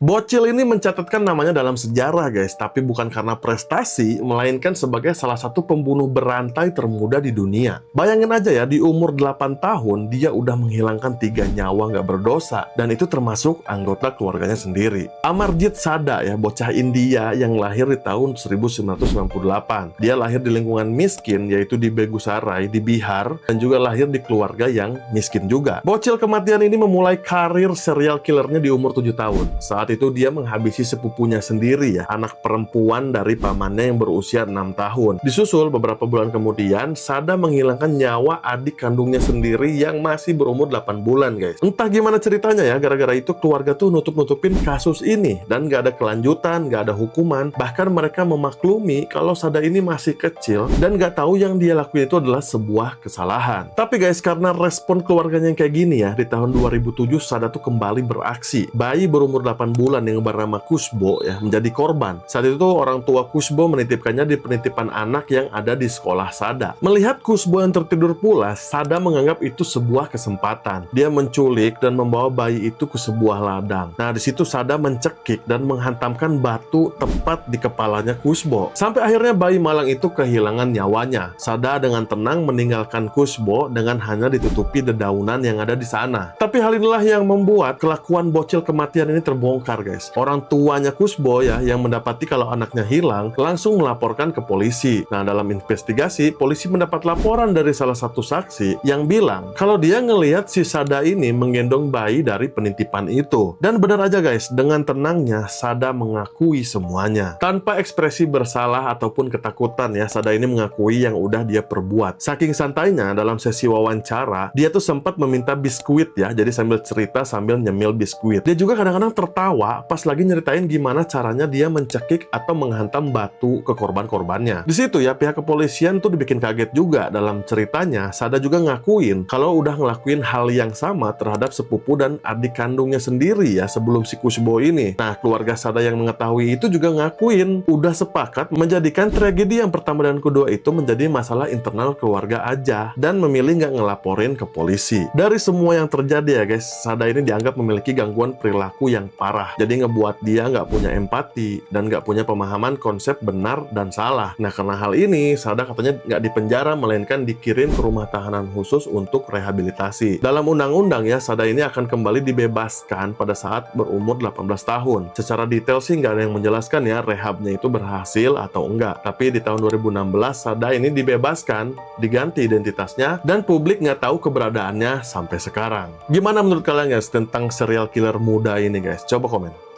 Bocil ini mencatatkan namanya dalam sejarah guys, tapi bukan karena prestasi, melainkan sebagai salah satu pembunuh berantai termuda di dunia. Bayangin aja ya, di umur 8 tahun, dia udah menghilangkan 3 nyawa nggak berdosa, dan itu termasuk anggota keluarganya sendiri. Amarjit Sada ya, bocah India yang lahir di tahun 1998. Dia lahir di lingkungan miskin, yaitu di Begusarai, di Bihar, dan juga lahir di keluarga yang miskin juga. Bocil kematian ini memulai karir serial killernya di umur 7 tahun. Saat itu dia menghabisi sepupunya sendiri ya, anak perempuan dari pamannya yang berusia 6 tahun. Disusul beberapa bulan kemudian, Sada menghilangkan nyawa adik kandungnya sendiri yang masih berumur 8 bulan guys. Entah gimana ceritanya ya, gara-gara itu keluarga tuh nutup-nutupin kasus ini dan gak ada kelanjutan, gak ada hukuman. Bahkan mereka memaklumi kalau Sada ini masih kecil dan gak tahu yang dia lakuin itu adalah sebuah kesalahan. Tapi guys, karena respon keluarganya yang kayak gini ya, di tahun 2007 Sada tuh kembali beraksi. Bayi berumur 8 bulan yang bernama Kusbo ya menjadi korban. Saat itu orang tua Kusbo menitipkannya di penitipan anak yang ada di sekolah Sada. Melihat Kusbo yang tertidur pulas, Sada menganggap itu sebuah kesempatan. Dia menculik dan membawa bayi itu ke sebuah ladang. Nah, di situ Sada mencekik dan menghantamkan batu tepat di kepalanya Kusbo. Sampai akhirnya bayi malang itu kehilangan nyawanya. Sada dengan tenang meninggalkan Kusbo dengan hanya ditutupi dedaunan yang ada di sana. Tapi hal inilah yang membuat kelakuan bocil kematian ini terbongkar guys. Orang tuanya Kusbo ya yang mendapati kalau anaknya hilang langsung melaporkan ke polisi. Nah, dalam investigasi, polisi mendapat laporan dari salah satu saksi yang bilang kalau dia ngelihat si Sada ini menggendong bayi dari penitipan itu. Dan benar aja guys, dengan tenangnya Sada mengakui semuanya. Tanpa ekspresi bersalah ataupun ketakutan ya, Sada ini mengakui yang udah dia perbuat. Saking santainya dalam sesi wawancara, dia tuh sempat meminta biskuit ya, jadi sambil cerita sambil nyemil biskuit. Dia juga kadang-kadang tertawa pas lagi nyeritain gimana caranya dia mencekik atau menghantam batu ke korban-korbannya. Di situ ya, pihak kepolisian tuh dibikin kaget juga. Dalam ceritanya, Sada juga ngakuin kalau udah ngelakuin hal yang sama terhadap sepupu dan adik kandungnya sendiri ya sebelum si Kusbo ini. Nah, keluarga Sada yang mengetahui itu juga ngakuin udah sepakat menjadikan tragedi yang pertama dan kedua itu menjadi masalah internal keluarga aja dan memilih nggak ngelaporin ke polisi. Dari semua yang terjadi ya guys, Sada ini dianggap memiliki gangguan perilaku yang parah. Jadi ngebuat dia nggak punya empati dan nggak punya pemahaman konsep benar dan salah. Nah, karena hal ini, Sada katanya nggak dipenjara, melainkan dikirim ke rumah tahanan khusus untuk rehabilitasi. Dalam undang-undang ya, Sada ini akan kembali dibebaskan pada saat berumur 18 tahun. Secara detail sih nggak ada yang menjelaskan ya rehabnya itu berhasil atau enggak. Tapi di tahun 2016, Sada ini dibebaskan, diganti identitasnya, dan publik nggak tahu keberadaannya sampai sekarang. Gimana menurut kalian guys tentang serial killer muda ini guys? Coba komen.